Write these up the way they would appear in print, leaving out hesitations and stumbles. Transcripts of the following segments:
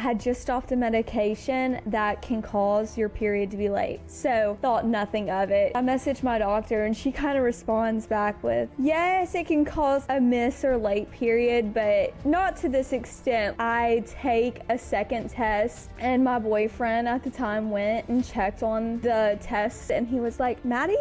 had just stopped a medication that can cause your period to be late. So thought nothing of it. I messaged my doctor and she kind of responds back with, yes, it can cause a miss or late period, but not to this extent. I take a second test and my boyfriend at the time went and checked on the test and he was like, Maddie,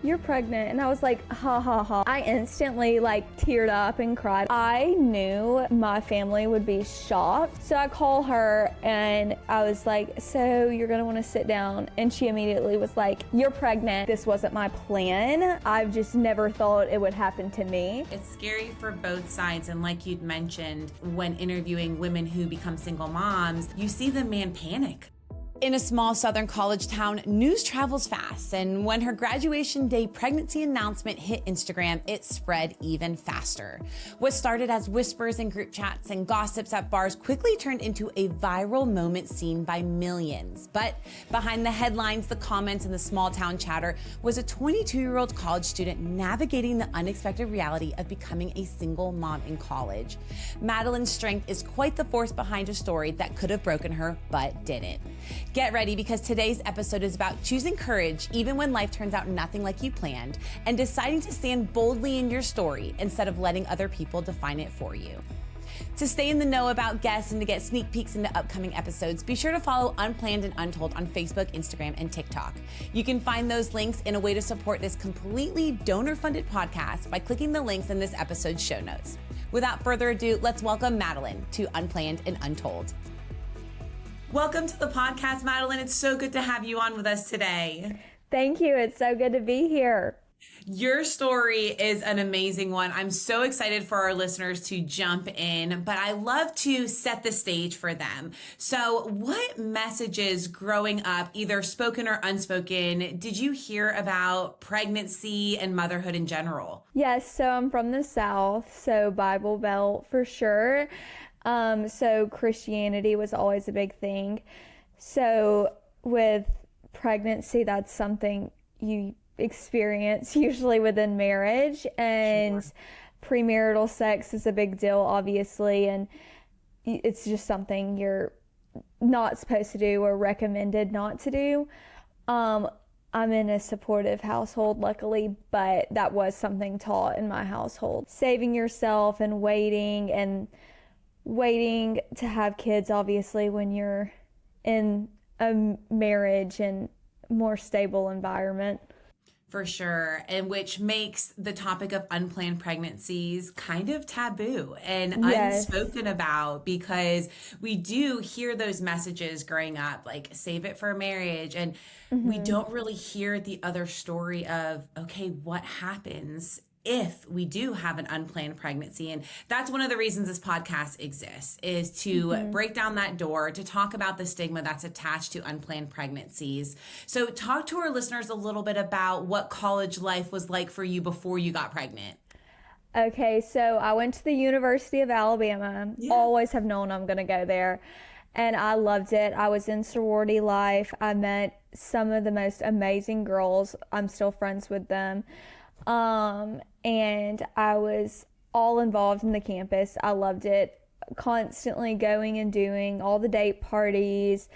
you're pregnant. And I was like, ha ha ha. I instantly teared up and cried. I knew my family would be shocked. So I call her and I was like, so you're gonna wanna sit down. And she immediately was like, you're pregnant. This wasn't my plan. I've just never thought it would happen to me. It's scary for both sides. And like you'd mentioned, when interviewing women who become single moms, you see the man panic. In a small southern college town, news travels fast, and when her graduation day pregnancy announcement hit Instagram, it spread even faster. What started as whispers in group chats and gossips at bars quickly turned into a viral moment seen by millions. But behind the headlines, the comments, and the small town chatter was a 22-year-old college student navigating the unexpected reality of becoming a single mom in college. Madalyn's strength is quite the force behind a story that could have broken her, but didn't. Get ready, because today's episode is about choosing courage even when life turns out nothing like you planned, and deciding to stand boldly in your story instead of letting other people define it for you. To stay in the know about guests and to get sneak peeks into upcoming episodes, be sure to follow Unplanned and Untold on Facebook, Instagram, and TikTok. You can find those links in a way to support this completely donor-funded podcast by clicking the links in this episode's show notes. Without further ado, let's welcome Madalyn to Unplanned and Untold. Welcome to the podcast, Madalyn. It's so good to have you on with us today. Thank you. It's so good to be here. Your story is an amazing one. I'm so excited for our listeners to jump in, but I love to set the stage for them. So what messages growing up, either spoken or unspoken, did you hear about pregnancy and motherhood in general? Yes, so I'm from the South, so Bible Belt for sure. So Christianity was always a big thing. So with pregnancy, that's something you experience usually within marriage, and Sure. Premarital sex is a big deal, obviously, and it's just something you're not supposed to do or recommended not to do. I'm in a supportive household, luckily, but that was something taught in my household. Saving yourself and waiting to have kids, obviously, when you're in a marriage and more stable environment. For sure, and which makes the topic of unplanned pregnancies kind of taboo and Yes. unspoken about, because we do hear those messages growing up, like save it for marriage, and we don't really hear the other story of, okay, what happens if we do have an unplanned pregnancy. And that's one of the reasons this podcast exists, is to break down that door, to talk about the stigma that's attached to unplanned pregnancies. So talk to our listeners a little bit about what college life was like for you before you got pregnant. Okay, so I went to the University of Alabama. Yeah. Always have known I'm going to go there. And I loved it. I was in sorority life. I met some of the most amazing girls. I'm still friends with them. And I was all involved in the campus. I loved it. Constantly going and doing all the date parties,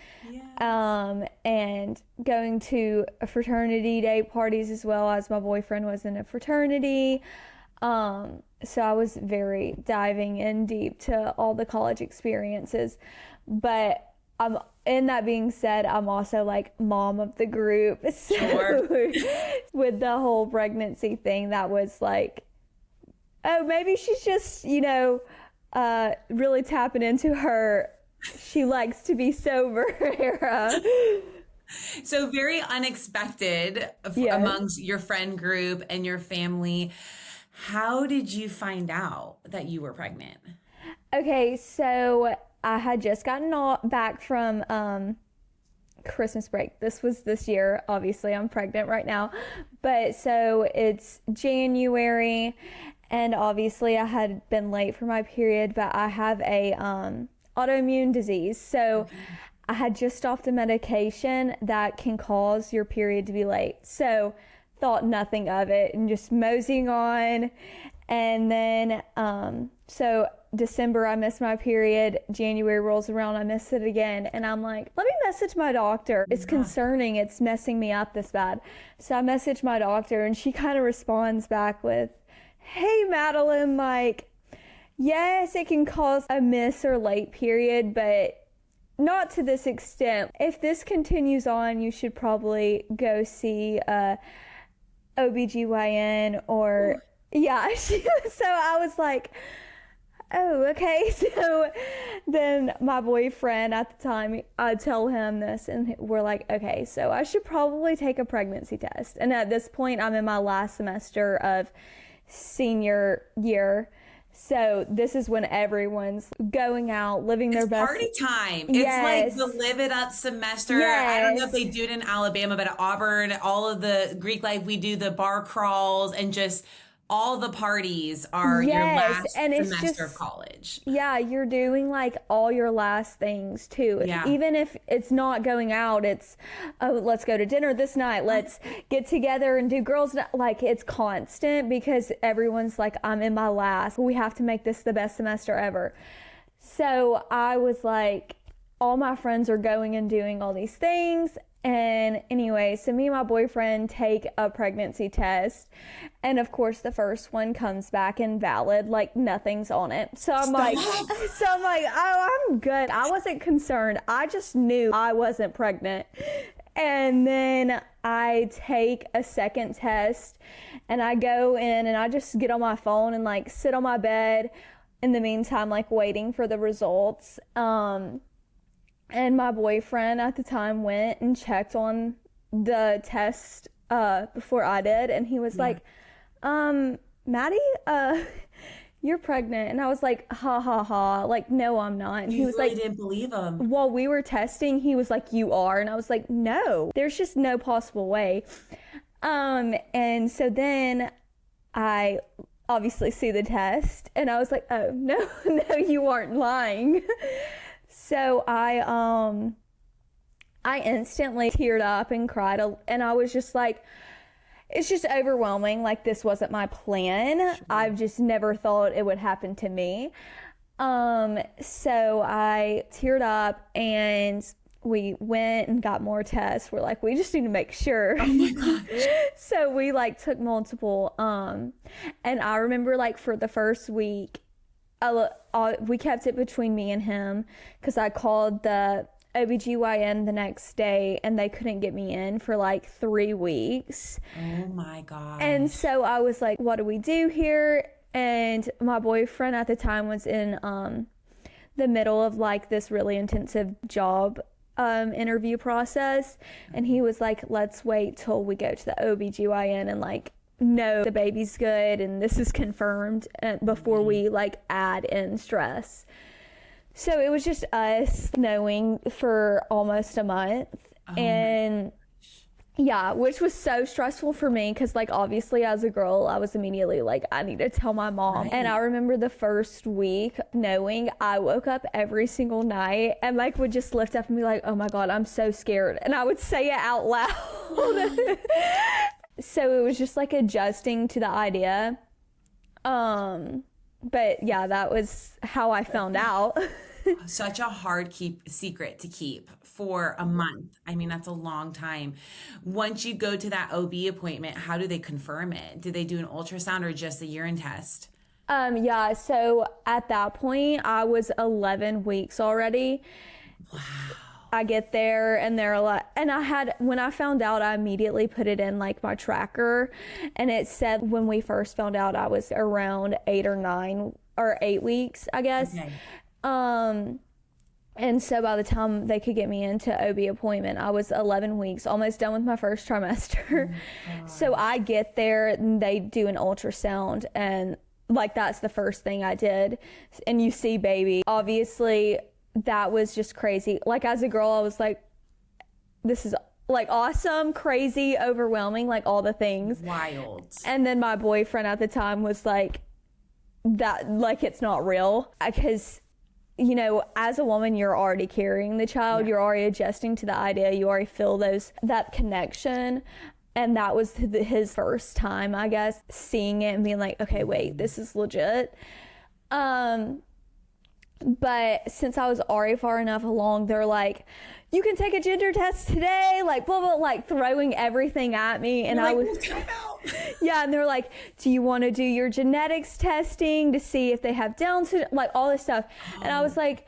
and going to fraternity date parties as well, as my boyfriend was in a fraternity. So I was very diving in deep to all the college experiences. But in that being said, I'm also like mom of the group. So Sure. with the whole pregnancy thing, that was like, oh, maybe she's just, really tapping into her she likes to be sober era. So very unexpected amongst your friend group and your family. How did you find out that you were pregnant? Okay, so I had just gotten back from Christmas break. This was this year. Obviously, I'm pregnant right now. But so it's January, and obviously I had been late for my period, but I have a autoimmune disease. So I had just stopped a medication that can cause your period to be late. So thought nothing of it and just moseying on. And then, so December, I missed my period. January rolls around, I miss it again. And I'm like, let me message my doctor. It's concerning. It's messing me up this bad. So I message my doctor, and she kind of responds back with, hey, Madalyn, like, yes, it can cause a miss or late period, but not to this extent. If this continues on, you should probably go see a OBGYN or, yeah. So I was like, oh, okay. So then my boyfriend at the time, I tell him this, and we're like, okay, so I should probably take a pregnancy test. And at this point, I'm in my last semester of senior year. So this is when everyone's going out, living their best. Party time. Yes. It's like the live it up semester. Yes. I don't know if they do it in Alabama, but at Auburn, all of the Greek life, we do the bar crawls, and just all the parties are your last semester of college. Yeah, you're doing like all your last things too. Yeah. Even if it's not going out, it's, oh, let's go to dinner this night. Let's get together and do girls' night. Like, it's constant because everyone's like, I'm in my last. We have to make this the best semester ever. So I was like, all my friends are going and doing all these things. And anyway, so me and my boyfriend take a pregnancy test. And of course, the first one comes back invalid, like nothing's on it. So I'm like, oh, I'm good. I wasn't concerned. I just knew I wasn't pregnant. And then I take a second test, and I go in and I just get on my phone and like sit on my bed in the meantime, like waiting for the results. And my boyfriend at the time went and checked on the test before I did. And he was like, Maddie, you're pregnant. And I was like, ha, ha, ha. Like, no, I'm not. And he was really like, didn't believe him. While we were testing, he was like, you are. And I was like, no, there's just no possible way. And so then I obviously see the test. And I was like, oh, no, you aren't lying. So I instantly teared up and cried, and I was just like, it's just overwhelming. Like, this wasn't my plan. Sure. I've just never thought it would happen to me. So I teared up, and we went and got more tests. We're like, we just need to make sure. Oh my gosh. So we like took multiple, and I remember like for the first week, we kept it between me and him because I called the OBGYN the next day and they couldn't get me in for like 3 weeks. Oh my God. And so I was like, what do we do here? And my boyfriend at the time was in the middle of like this really intensive job interview process. And he was like, let's wait till we go to the OBGYN and like know the baby's good and this is confirmed before we like add in stress. So it was just us knowing for almost a month. And yeah, which was so stressful for me because like obviously as a girl I was immediately like, I need to tell my mom. Right. And I remember the first week knowing, I woke up every single night and like would just lift up and be like, oh my God, I'm so scared. And I would say it out loud. So it was just like adjusting to the idea. But yeah, that was how I found out. Such a hard secret to keep for a month. I mean, that's a long time. Once you go to that OB appointment, how do they confirm it? Do they do an ultrasound or just a urine test? Yeah, so at that point, I was 11 weeks already. Wow. I get there and they're like, and when I found out, I immediately put it in like my tracker, and it said when we first found out I was around 8 or 9 or 8 weeks, I guess. Okay. And so by the time they could get me into OB appointment, I was 11 weeks, almost done with my first trimester. Oh, so I get there and they do an ultrasound, and like that's the first thing I did. And you see baby. Obviously, that was just crazy. Like as a girl, I was like, this is like awesome, crazy, overwhelming, like all the things. Wild. And then my boyfriend at the time was like, that, like, it's not real. Because, you know, as a woman, you're already carrying the child. Yeah. You're already adjusting to the idea. You already feel that connection. And that was his first time, I guess, seeing it and being like, okay, wait, this is legit. But since I was already far enough along, they're like, you can take a gender test today, like blah, blah, like throwing everything at me. And I was, yeah. And they're like, do you want to do your genetics testing to see if they have Down syndrome, like all this stuff. And I was like,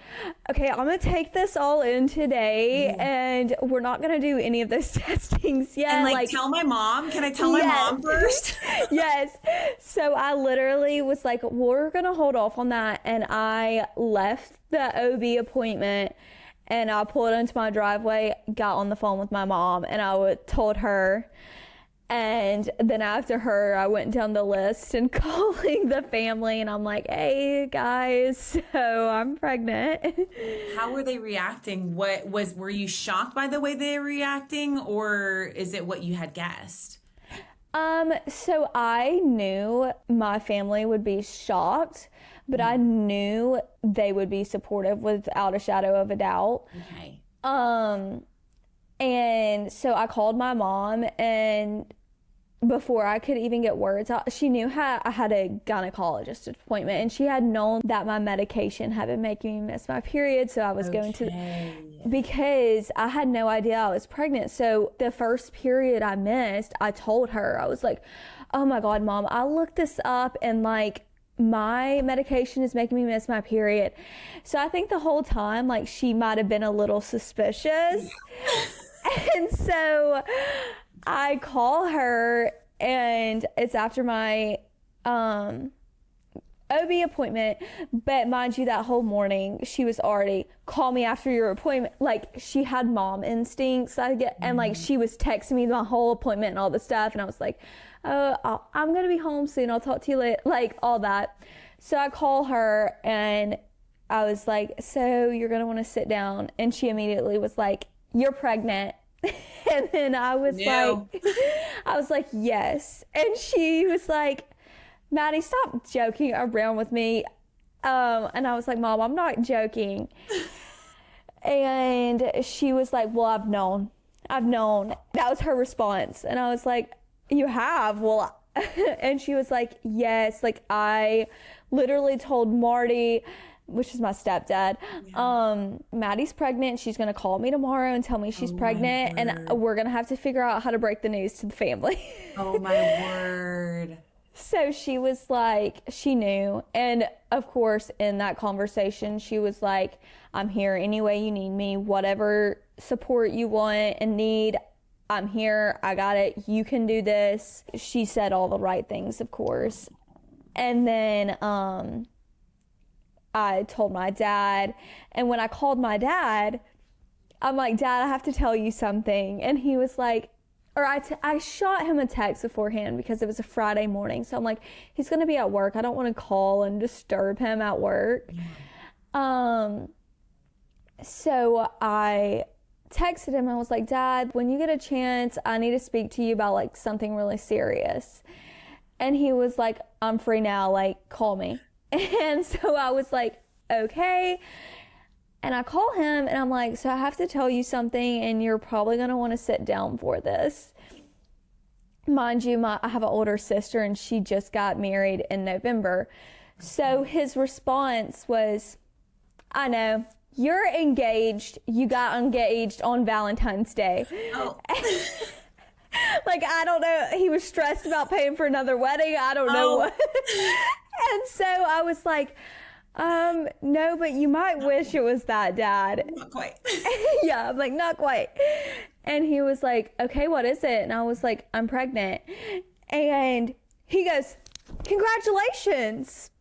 okay, I'm going to take this all in today and we're not going to do any of those testings yet. And like, tell my mom, can I tell my mom first? Yes. So I literally was like, we're going to hold off on that. And I left the OB appointment and I pulled into my driveway, got on the phone with my mom, and I told her. And then after her, I went down the list and calling the family, and I'm like, hey, guys, so I'm pregnant. How were they reacting? Were you shocked by the way they were reacting, or is it what you had guessed? So I knew my family would be shocked, but I knew they would be supportive without a shadow of a doubt. Okay. And so I called my mom, and before I could even get words out, she knew I had a gynecologist appointment, and she had known that my medication had been making me miss my period. So I was going to, because I had no idea I was pregnant. So the first period I missed, I told her, I was like, oh my God, Mom, I looked this up and like, my medication is making me miss my period. So I think the whole time, like, she might have been a little suspicious. And so I call her, and it's after my OB appointment. But mind you, that whole morning, she was already, call me after your appointment. Like, she had mom instincts, I get, and like, she was texting me my whole appointment and all the stuff. And I was like, oh, I'm going to be home soon. I'll talk to you later. Like, all that. So I call her, and I was like, so you're going to want to sit down. And she immediately was like, you're pregnant. And then I was like, yes. And she was like, Maddie, stop joking around with me. And I was like, Mom, I'm not joking. And she was like, well, I've known. That was her response. And I was like, you have? Well, and she was like, yes. Like, I literally told Marty, which is my stepdad, Maddie's pregnant. She's going to call me tomorrow and tell me she's pregnant. And we're going to have to figure out how to break the news to the family. Oh my word. So she was like, she knew. And of course, in that conversation, she was like, I'm here any way you need me, whatever support you want and need. I'm here. I got it. You can do this. She said all the right things, of course. And then I told my dad. And when I called my dad, I'm like, Dad, I have to tell you something. And he was like, or I shot him a text beforehand because it was a Friday morning. So I'm like, he's going to be at work. I don't want to call and disturb him at work. So I texted him. I was like, Dad, when you get a chance, I need to speak to you about like something really serious. And he was like, I'm free now, like, call me. And so I was like, okay. And I call him and I'm like, so I have to tell you something and you're probably going to want to sit down for this. Mind you, I have an older sister and she just got married in November. So his response was, I know, you're engaged. You got engaged on Valentine's Day. Oh. Like, I don't know. He was stressed about paying for another wedding. I don't know what. And so I was like, no, but you might wish it was that, Dad. Not quite. Yeah, I'm like, not quite. And he was like, okay, what is it? And I was like, I'm pregnant. And he goes, congratulations.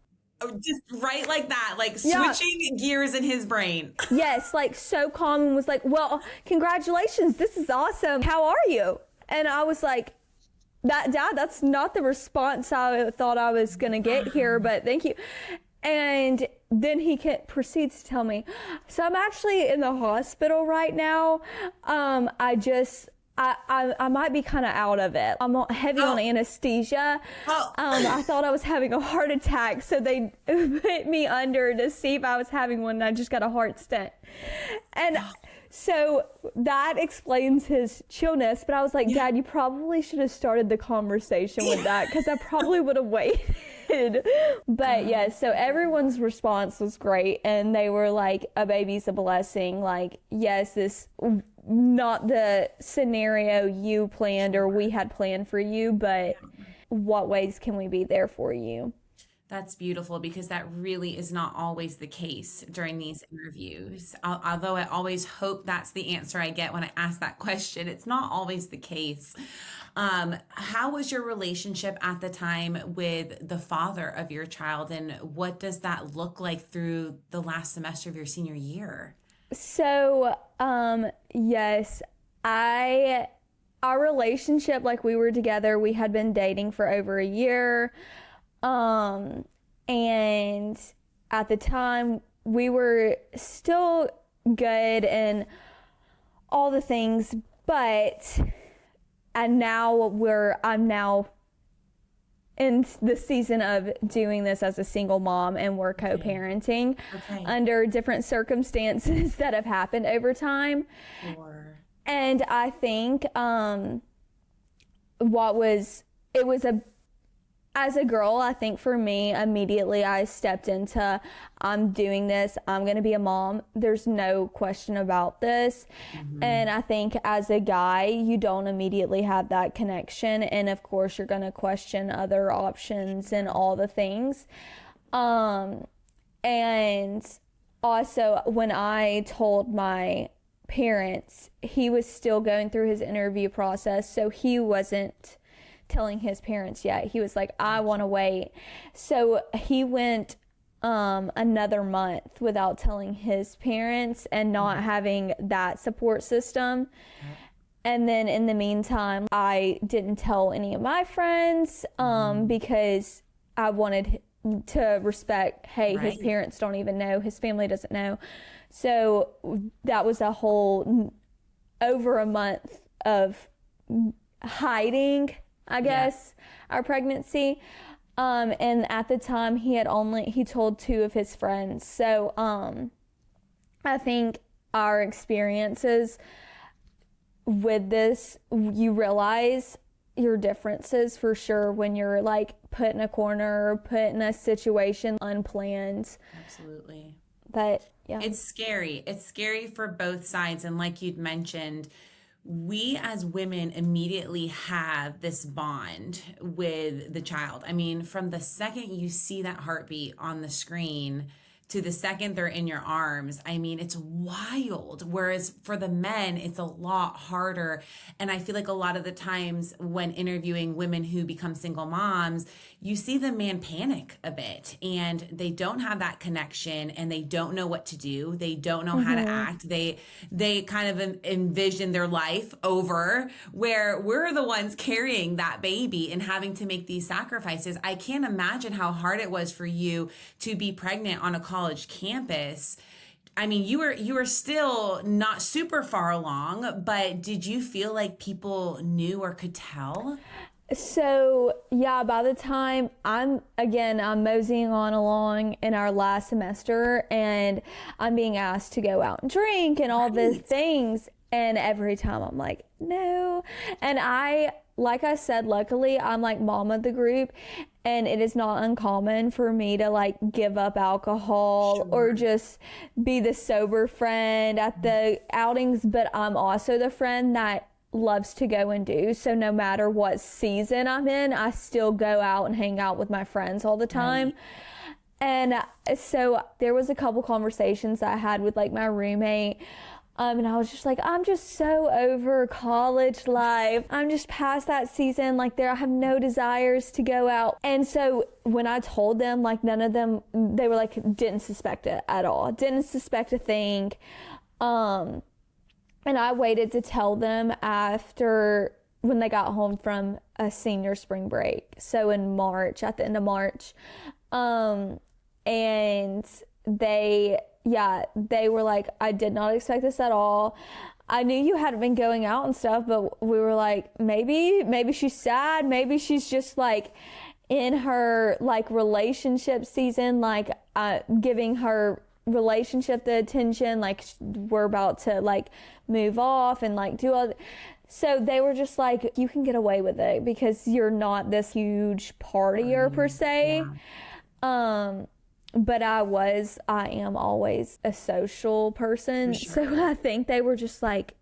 Oh, just right like that, like switching gears in his brain. Yes, like so calm and was like, well, congratulations. This is awesome. How are you? And I was like, Dad, that's not the response I thought I was going to get here, but thank you. And then he proceeds to tell me, so I'm actually in the hospital right now. I might be kind of out of it. I'm heavy on anesthesia. I thought I was having a heart attack, so they put me under to see if I was having one, and I just got a heart stent. And So that explains his chillness. But I was like, Dad, you probably should have started the conversation with that, because I probably would have waited. But yeah, so everyone's response was great. And they were like, a baby's a blessing. Like, yes, this not the scenario you planned or we had planned for you, but what ways can we be there for you? That's beautiful, because that really is not always the case during these interviews. Although I always hope that's the answer I get when I ask that question, it's not always the case. How was your relationship at the time with the father of your child, and what does that look like through the last semester of your senior year? So, yes, our relationship, like, we were together, we had been dating for over a year. And at the time we were still good and all the things, but I'm now in the season of doing this as a single mom, and we're co-parenting under different circumstances that have happened over time. Sure. And I think, as a girl, I think for me, immediately I stepped into, I'm doing this, I'm going to be a mom. There's no question about this. And I think as a guy, you don't immediately have that connection. And of course, you're going to question other options and all the things. And also, when I told my parents, he was still going through his interview process, so he wasn't telling his parents yet. He was like, I want to wait. So he went another month without telling his parents and not having that support system. And then in the meantime, I didn't tell any of my friends because I wanted to respect, hey, his parents don't even know, his family doesn't know. So that was a whole over a month of hiding, I guess, our pregnancy. And at the time he told 2 of his friends. So I think our experiences with this, you realize your differences for sure when you're like put in a corner or put in a situation unplanned. Absolutely. But yeah. It's scary. It's scary for both sides. And like you'd mentioned, we as women immediately have this bond with the child. I mean, from the second you see that heartbeat on the screen to the second they're in your arms, I mean, it's wild. Whereas for the men, it's a lot harder. And I feel like a lot of the times when interviewing women who become single moms, you see the man panic a bit, and they don't have that connection, and they don't know what to do. They don't know how to act. They kind of envision their life over, where we're the ones carrying that baby and having to make these sacrifices. I can't imagine how hard it was for you to be pregnant on a college campus. I mean, you were still not super far along, but did you feel like people knew or could tell? So yeah, by the time I'm moseying on along in our last semester, and I'm being asked to go out and drink and all these things, and every time I'm like, no. And like I said, luckily I'm like mom of the group, and it is not uncommon for me to like give up alcohol or just be the sober friend at the outings, but I'm also the friend that loves to go and do. So no matter what season I'm in, I still go out and hang out with my friends all the time. And so there was a couple conversations that I had with like my roommate. And I was just like, I'm just so over college life. I'm just past that season. Like I have no desires to go out. And so when I told them, like none of them, they were like, didn't suspect it at all. Didn't suspect a thing. And I waited to tell them after when they got home from a senior spring break. So in March, at the end of March. And they were like, I did not expect this at all. I knew you hadn't been going out and stuff, but we were like, maybe she's sad. Maybe she's just like in her like relationship season, like giving her relationship, the attention, like we're about to like move off and like do all. So they were just like, you can get away with it because you're not this huge partier per se. Yeah. But I am always a social person. Sure. So I think they were just like,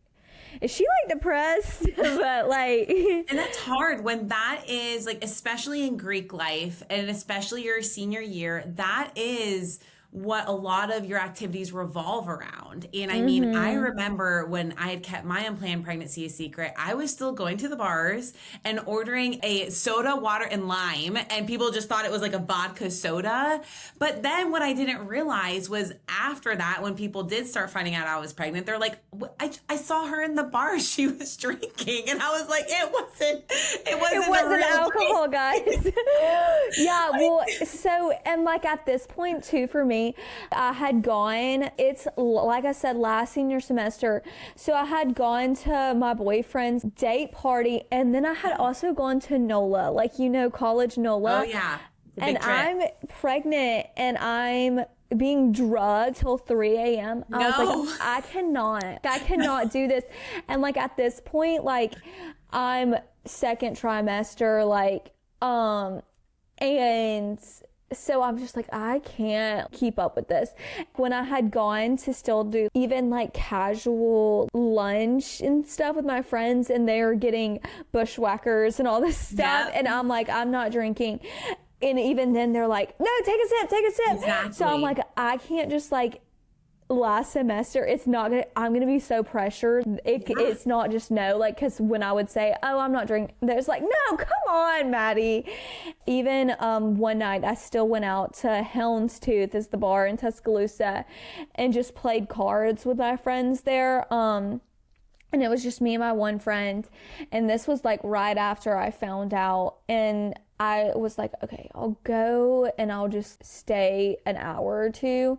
is she like depressed? But like, and that's hard when that is like, especially in Greek life and especially your senior year, that is what a lot of your activities revolve around. And I mean, I remember when I had kept my unplanned pregnancy a secret, I was still going to the bars and ordering a soda, water, and lime, and people just thought it was like a vodka soda. But then what I didn't realize was after that, when people did start finding out I was pregnant, they're like, I saw her in the bar, she was drinking. And I was like, it wasn't alcohol, guys. Yeah, well, so, and like at this point too, for me, I had gone, it's like I said, last senior semester. So I had gone to my boyfriend's date party, and then I had also gone to NOLA, like, college NOLA. Oh, yeah. And I'm pregnant and I'm being drugged till 3 a.m. I was like, I cannot do this. And like at this point, like I'm second trimester, like, and so I'm just like, I can't keep up with this. When I had gone to still do even like casual lunch and stuff with my friends, and they were getting bushwhackers and all this stuff, and I'm like, I'm not drinking. And even then they're like, no, take a sip. Exactly. So I'm like, I can't just like, last semester, I'm gonna be so pressured. It's not just no, like, because when I would say, oh, I'm not drinking, there's like, no, come on, Maddie. Even one night I still went out to Houndstooth, is the bar in Tuscaloosa, and just played cards with my friends there. And it was just me and my one friend, and this was like right after I found out, and I was like, okay, I'll go and I'll just stay an hour or two.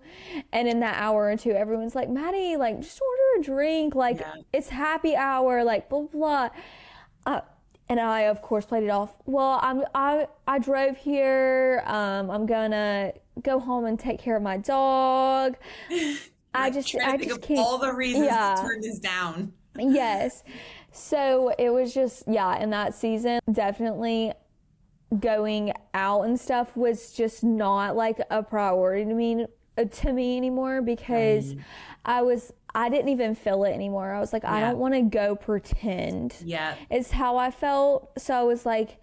And in that hour or two, everyone's like, Maddie, like, just order a drink. Like, it's happy hour, like, blah, blah, blah. And I, of course, played it off. Well, I drove here. I'm gonna go home and take care of my dog. I just can't. All the reasons to turn this down. Yes. So it was just, in that season, definitely going out and stuff was just not like a priority to me anymore, because I didn't even feel it anymore. I was like, I don't want to go pretend. Yeah. Is how I felt. So I was like,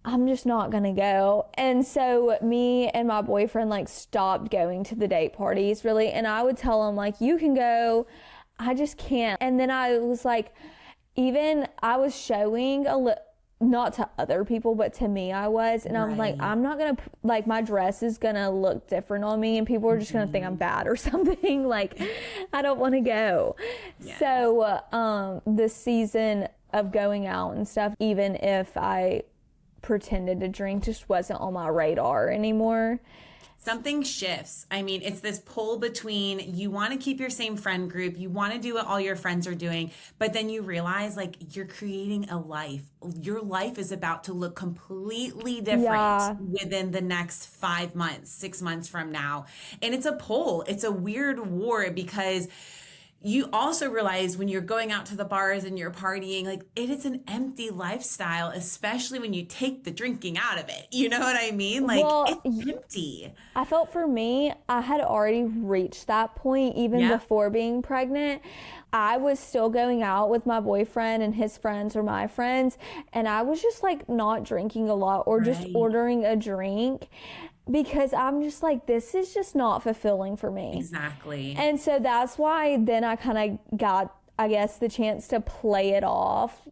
I'm just not gonna go. And so me and my boyfriend like stopped going to the date parties, really. And I would tell him like, you can go, I just can't. And then I was like, even I was showing not to other people, but to me I was, and I'm like, I'm not gonna, like, my dress is gonna look different on me and people are just gonna think I'm bad or something. Like, I don't want to go. So the season of going out and stuff, even if I pretended to drink, just wasn't on my radar anymore. Something shifts. I mean, it's this pull between you want to keep your same friend group, you want to do what all your friends are doing, but then you realize like you're creating a life. Your life is about to look completely different within the next 5 months, 6 months from now. And it's a pull. It's a weird war, because you also realize when you're going out to the bars and you're partying, like, it is an empty lifestyle, especially when you take the drinking out of it. You know what I mean? Like, it's empty. I felt for me, I had already reached that point even before being pregnant. I was still going out with my boyfriend and his friends or my friends, and I was just like not drinking a lot or just ordering a drink, because I'm just like, this is just not fulfilling for me. Exactly. And so that's why then I kind of got, I guess, the chance to play it off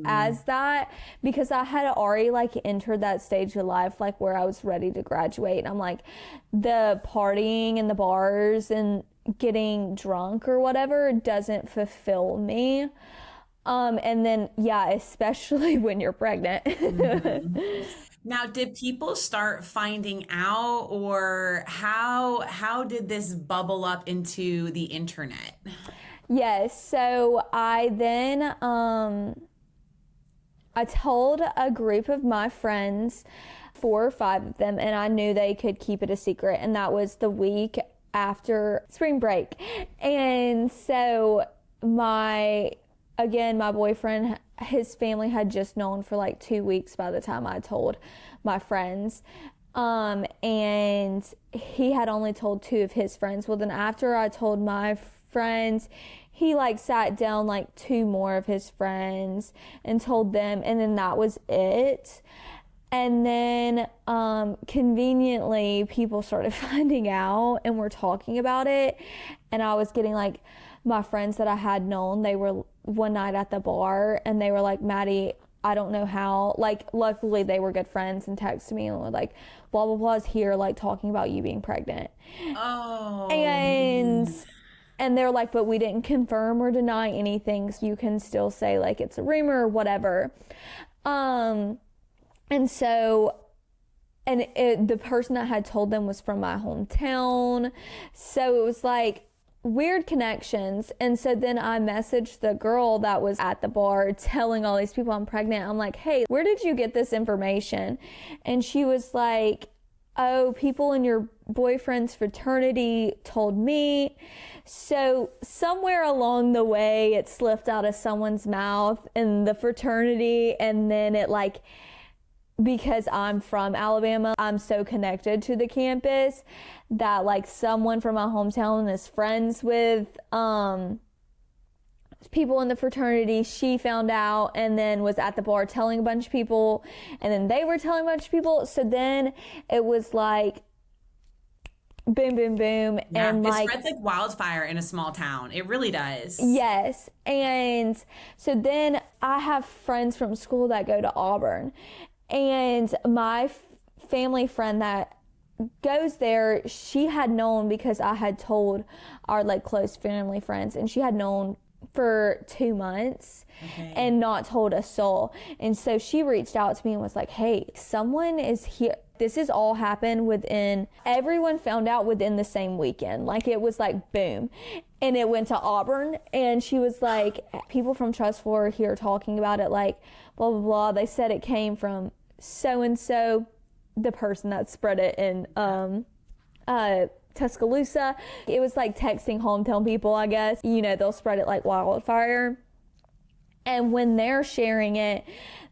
as that, because I had already like entered that stage of life, like where I was ready to graduate. And I'm like, the partying and the bars and getting drunk or whatever doesn't fulfill me. And then, especially when you're pregnant. Now, did people start finding out, or how did this bubble up into the internet? Yes. So I then, I told a group of my friends, 4 or 5 of them, and I knew they could keep it a secret. And that was the week after spring break. And so my boyfriend, his family had just known for like 2 weeks by the time I told my friends. And he had only told 2 of his friends. Well, then after I told my friends, he like sat down like 2 more of his friends and told them, and then that was it. And then conveniently people started finding out and were talking about it. And I was getting like my friends that I had known, they were one night at the bar and they were like, Maddie, I don't know how, like, luckily they were good friends and texted me and were like, blah, blah, blah is here, like talking about you being pregnant. Oh. And they're like, but we didn't confirm or deny anything. So you can still say like it's a rumor or whatever. And so, the person that had told them was from my hometown. So it was like weird connections. And so then I messaged the girl that was at the bar telling all these people I'm pregnant. I'm like, hey, where did you get this information? And she was like, oh, people in your boyfriend's fraternity told me. So somewhere along the way, it slipped out of someone's mouth in the fraternity. And then it like, because I'm from Alabama, I'm so connected to the campus that like someone from my hometown is friends with people in the fraternity. She found out and then was at the bar telling a bunch of people, and then they were telling a bunch of people. So then it was like boom, boom, boom. Yeah, and it like spreads like wildfire in a small town. It really does. Yes. And so then I have friends from school that go to Auburn. And my family friend that goes there, she had known because I had told our like close family friends, and she had known for 2 months and not told a soul. And so she reached out to me and was like, hey, someone is here. This has all happened everyone found out within the same weekend. Like it was like boom. And it went to Auburn, and she was like, people from Trustful are here talking about it, like blah, blah, blah. They said it came from so-and-so, the person that spread it in Tuscaloosa. It was like texting hometown people, I guess. You know, they'll spread it like wildfire. And when they're sharing it,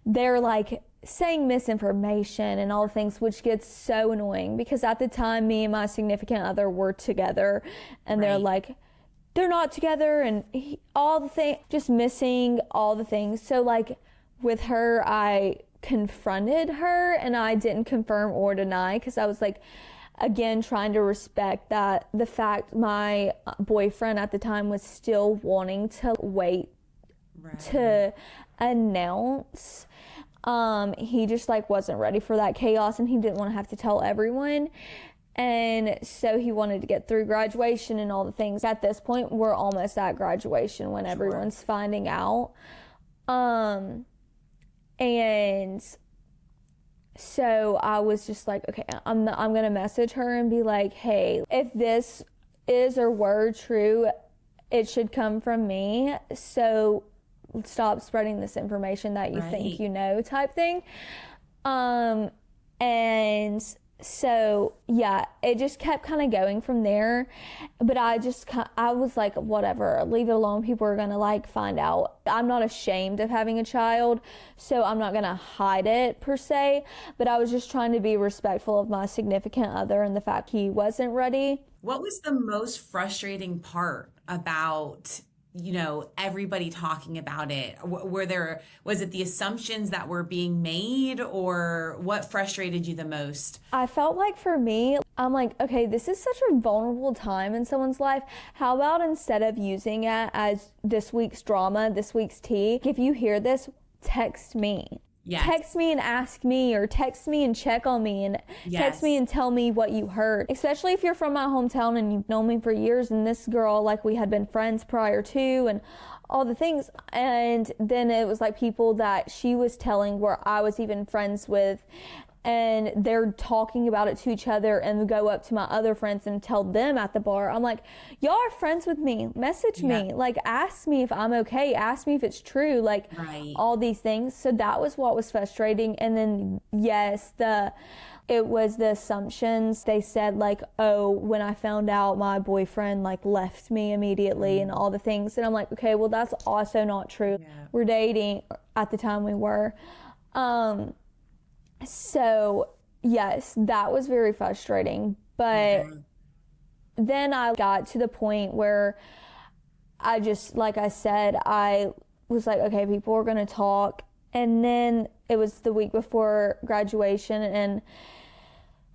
they're like saying misinformation and all things, which gets so annoying because at the time, me and my significant other were together, and they're like, they're not together, and all the things, just missing all the things. So like with her, I confronted her and I didn't confirm or deny because I was like, again, trying to respect that the fact my boyfriend at the time was still wanting to wait to announce. He just like wasn't ready for that chaos, and he didn't want to have to tell everyone. And so he wanted to get through graduation and all the things. At this point, we're almost at graduation when everyone's finding out. And so I was just like, okay, I'm going to message her and be like, hey, if this is or were true, it should come from me. So stop spreading this information that you think you know type thing. And so, yeah, it just kept kind of going from there. But I was like, whatever, leave it alone. People are going to like find out. I'm not ashamed of having a child, so I'm not going to hide it per se. But I was just trying to be respectful of my significant other and the fact he wasn't ready. What was the most frustrating part about, you know, everybody talking about it? Was it the assumptions that were being made, or what frustrated you the most? I felt like for me, I'm like, okay, this is such a vulnerable time in someone's life. How about instead of using it as this week's drama, this week's tea, if you hear this, text me. Yes. Text me and ask me, or text me and check on me, and text me and tell me what you heard. Especially if you're from my hometown and you've known me for years, and this girl, like, we had been friends prior to and all the things. And then it was like people that she was telling where I was even friends with, and they're talking about it to each other and go up to my other friends and tell them at the bar. I'm like, y'all are friends with me. Message me. Like, ask me if I'm okay. Ask me if it's true. Like, all these things. So that was what was frustrating. And then, yes, it was the assumptions. They said like, oh, when I found out my boyfriend like left me immediately and all the things. And I'm like, okay, well, that's also not true. Yeah. We're dating at the time we were. So yes, that was very frustrating. But then I got to the point where I just, like I said, I was like, okay, people are going to talk. And then it was the week before graduation, and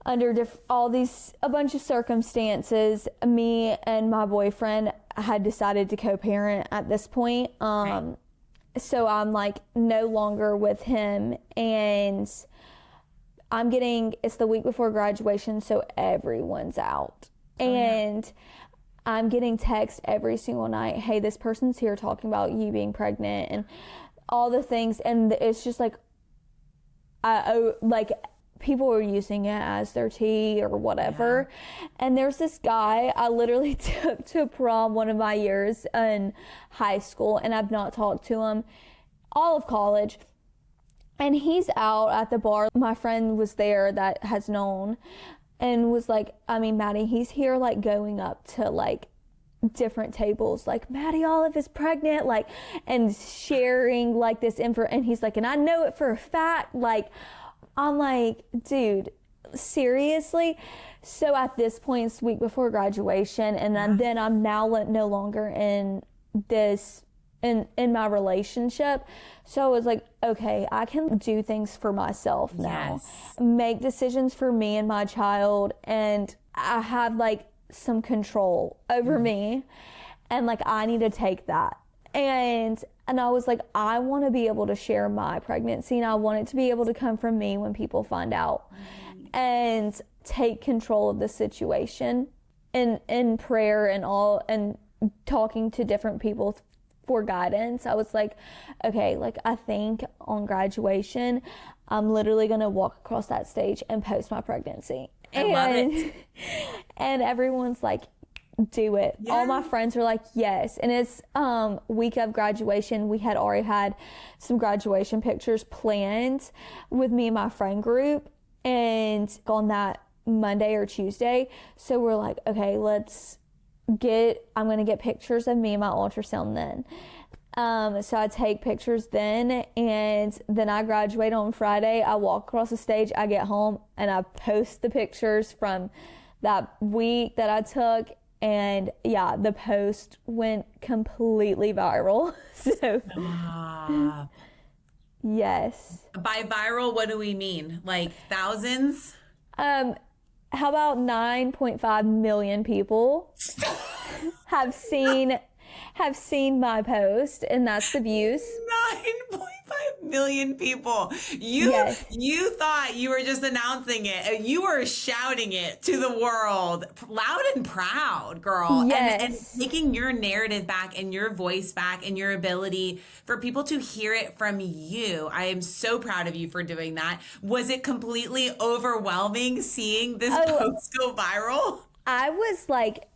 under a bunch of circumstances, me and my boyfriend had decided to co-parent at this point. So I'm like no longer with him, and it's the week before graduation, so everyone's out. And I'm getting texts every single night, hey, this person's here talking about you being pregnant and all the things. And it's just like, people were using it as their tea or whatever. Yeah. And there's this guy I literally took to prom one of my years in high school, and I've not talked to him all of college. And he's out at the bar. My friend was there that has known, and was like, I mean, Maddie, he's here like going up to like different tables, like Maddie Olive is pregnant, like, and sharing like this info. And he's like, and I know it for a fact. Like, I'm like, dude, seriously? So at this point, it's the week before graduation, and then I'm now no longer in this, in my relationship. So I was like, okay, I can do things for myself now, make decisions for me and my child, and I have like some control over me, and like I need to take that. And I was like, I want to be able to share my pregnancy, and I want it to be able to come from me when people find out, and take control of the situation in prayer and all, and talking to different people for guidance. I was like, okay, like I think on graduation, I'm literally going to walk across that stage and post my pregnancy. I love it. And everyone's like, do it. Yeah. All my friends were like, yes. And it's week of graduation. We had already had some graduation pictures planned with me and my friend group, and on that Monday or Tuesday. So we're like, okay, I'm going to get pictures of me and my ultrasound then. So I take pictures then, and then I graduate on Friday. I walk across the stage, I get home, and I post the pictures from that week that I took. And yeah, the post went completely viral. So yes. By viral, what do we mean? Like thousands? How about 9.5 million people have seen my post, and that's the views. 9.5 million people. You thought you were just announcing it. You were shouting it to the world, loud and proud, girl. Yes. And taking your narrative back and your voice back and your ability for people to hear it from you. I am so proud of you for doing that. Was it completely overwhelming seeing this post go viral? I was like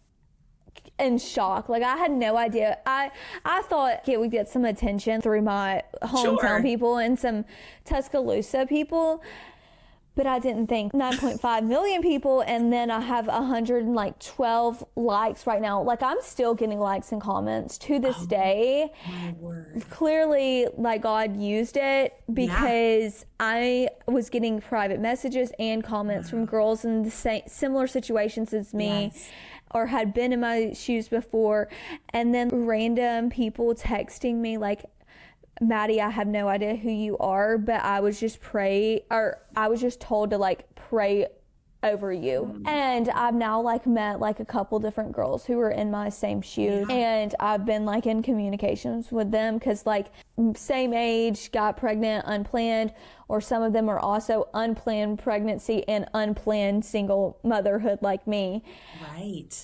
in shock. Like I had no idea. I thought it would get some attention through my hometown people and some Tuscaloosa people, but I didn't think 9.5 million people. And then I have 112 likes right now. Like I'm still getting likes and comments to this day. My word. Clearly, like God used it, because I was getting private messages and comments from girls in the similar situations as me. Yes. Or had been in my shoes before, and then random people texting me like, Maddie, I have no idea who you are, but I was just told to like pray over you. And I've now like met like a couple different girls who were in my same shoes, and I've been like in communications with them, because like same age, got pregnant unplanned, or some of them are also unplanned pregnancy and unplanned single motherhood like me. Right.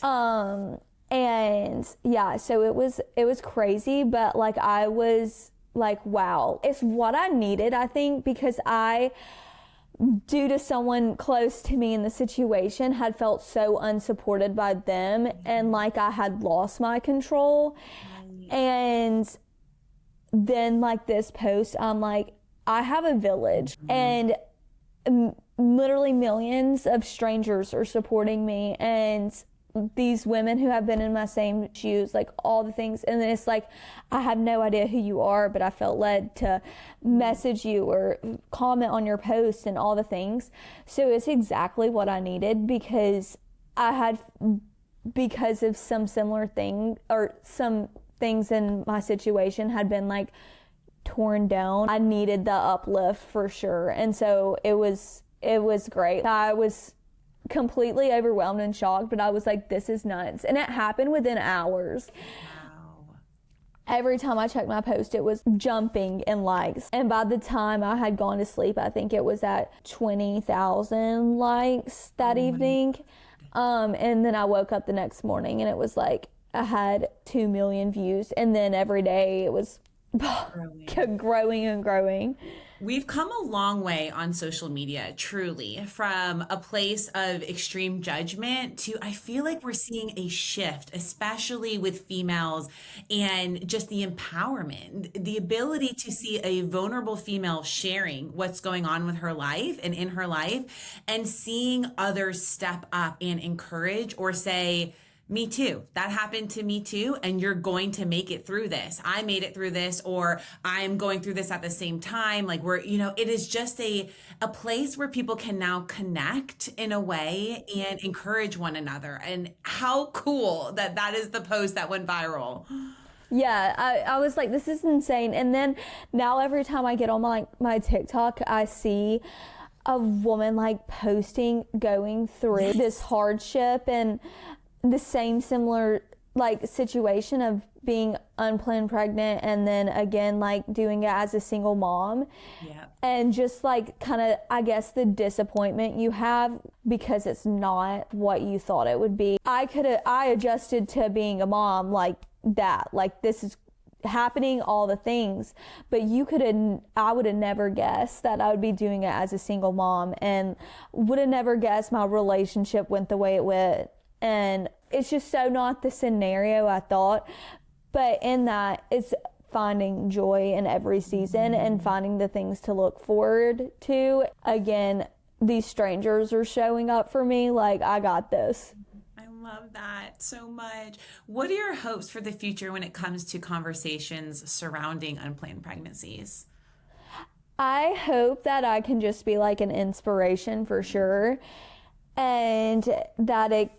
And yeah, so it was crazy, but like I was like, wow, it's what I needed, I think, because due to someone close to me in the situation, had felt so unsupported by them, and like I had lost my control. And then like this post, I'm like, I have a village, and literally millions of strangers are supporting me, and these women who have been in my same shoes, like all the things. And then it's like, I have no idea who you are, but I felt led to message you or comment on your post and all the things. So it's exactly what I needed, because because of some similar thing, or some things in my situation had been like torn down. I needed the uplift for sure. And so it was great. I was completely overwhelmed and shocked, but I was like, this is nuts. And it happened within hours. Wow. Every time I checked my post, it was jumping in likes. And by the time I had gone to sleep, I think it was at 20,000 likes that evening. And then I woke up the next morning and it was like, I had 2 million views. And then every day it was growing and growing. We've come a long way on social media, truly, from a place of extreme judgment to, I feel like we're seeing a shift, especially with females, and just the empowerment, the ability to see a vulnerable female sharing what's going on with her life and in her life, and seeing others step up and encourage or say, me too. That happened to me too. And you're going to make it through this. I made it through this, or I'm going through this at the same time. Like it is just a place where people can now connect in a way and encourage one another. And how cool that is the post that went viral. Yeah, I was like, this is insane. And then now every time I get on my TikTok, I see a woman like posting, going through this hardship and the same similar like situation of being unplanned pregnant, and then again like doing it as a single mom. Yeah. And just like kind of, I guess, the disappointment you have because it's not what you thought it would be. I adjusted to being a mom like that, like this is happening, all the things, but I would have never guessed that I would be doing it as a single mom, and would have never guessed my relationship went the way it went. And it's just so not the scenario I thought. But in that, it's finding joy in every season and finding the things to look forward to. Again, these strangers are showing up for me like, I got this. I love that so much. What are your hopes for the future when it comes to conversations surrounding unplanned pregnancies? I hope that I can just be like an inspiration for sure, and that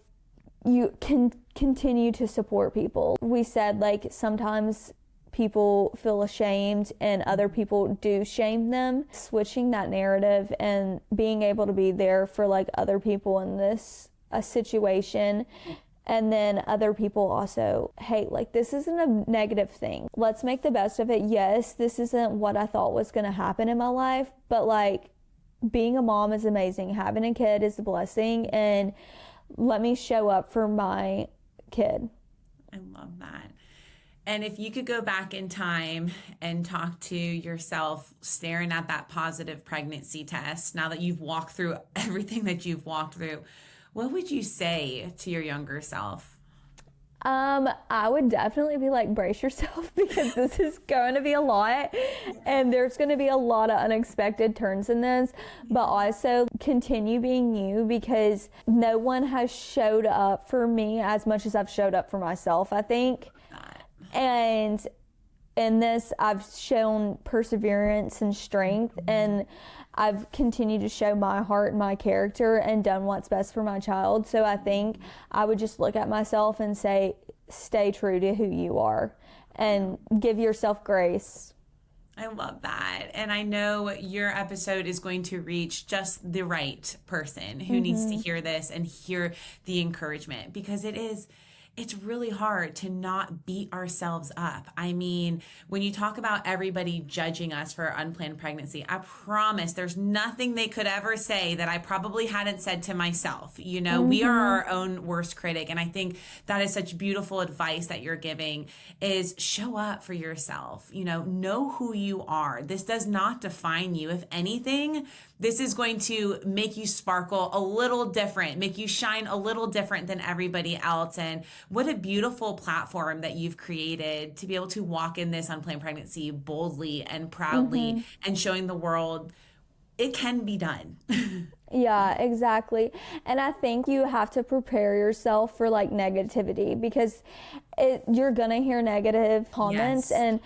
you can continue to support people. We said like sometimes people feel ashamed and other people do shame them. Switching that narrative and being able to be there for like other people in a situation, and then other people also, hey, like this isn't a negative thing. Let's make the best of it. Yes, this isn't what I thought was going to happen in my life, but like being a mom is amazing. Having a kid is a blessing, and let me show up for my kid. I love that. And if you could go back in time and talk to yourself staring at that positive pregnancy test, now that you've walked through everything that you've walked through, what would you say to your younger self? I would definitely be like, brace yourself, because this is going to be a lot, and there's going to be a lot of unexpected turns in this, but also continue being you, because no one has showed up for me as much as I've showed up for myself, I think. And in this, I've shown perseverance and strength, and I've continued to show my heart and my character and done what's best for my child. So I think I would just look at myself and say, stay true to who you are and give yourself grace. I love that. And I know your episode is going to reach just the right person who needs to hear this and hear the encouragement, because it's really hard to not beat ourselves up. I mean, when you talk about everybody judging us for unplanned pregnancy, I promise there's nothing they could ever say that I probably hadn't said to myself. You know, we are our own worst critic. And I think that is such beautiful advice that you're giving, is show up for yourself. You know who you are. This does not define you. If anything, this is going to make you sparkle a little different, make you shine a little different than everybody else. And what a beautiful platform that you've created to be able to walk in this unplanned pregnancy boldly and proudly and showing the world it can be done. Yeah, exactly. And I think you have to prepare yourself for like negativity, because you're gonna hear negative comments. Yes. And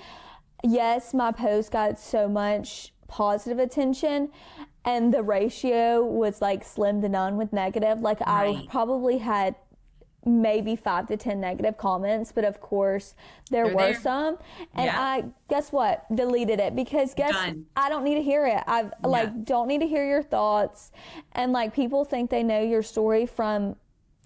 yes, my post got so much positive attention, and the ratio was like slim to none with negative. Like I Right. probably had maybe 5 to 10 negative comments, but of course there They're were there. some, and Yeah. I guess what, deleted it, because Done. I don't need to hear it. I like don't need to hear your thoughts. And like people think they know your story from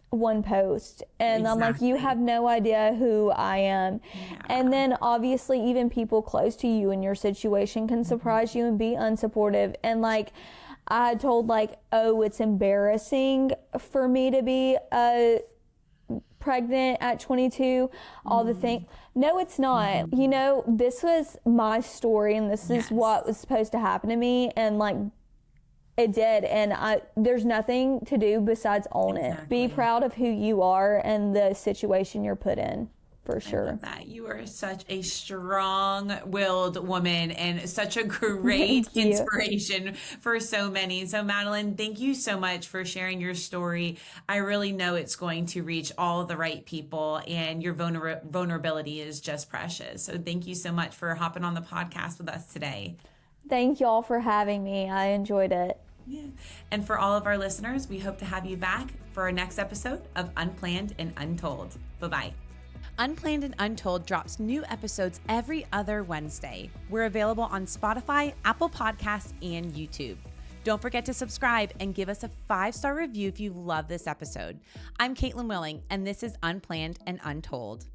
one post, and I'm like, you Exactly. have no idea who I am. And then obviously even people close to you in your situation can surprise you and be unsupportive. And like I told like, oh, it's embarrassing for me to be pregnant at 22, all the things. No, it's not. You know, this was my story, and this is what was supposed to happen to me, and like it did. And there's nothing to do besides own it. Be proud of who you are and the situation you're put in. For sure. I love that. You are such a strong-willed woman and such a great Thank you. inspiration for so many. So Madalyn, thank you so much for sharing your story. I really know it's going to reach all the right people, and your vulnerability is just precious. So thank you so much for hopping on the podcast with us today. Thank y'all for having me. I enjoyed it. Yeah. And for all of our listeners, we hope to have you back for our next episode of Unplanned and Untold. Bye-bye. Unplanned and Untold drops new episodes every other Wednesday. We're available on Spotify, Apple Podcasts, and YouTube. Don't forget to subscribe and give us a 5-star review if you love this episode. I'm Caitlin Willing, and this is Unplanned and Untold.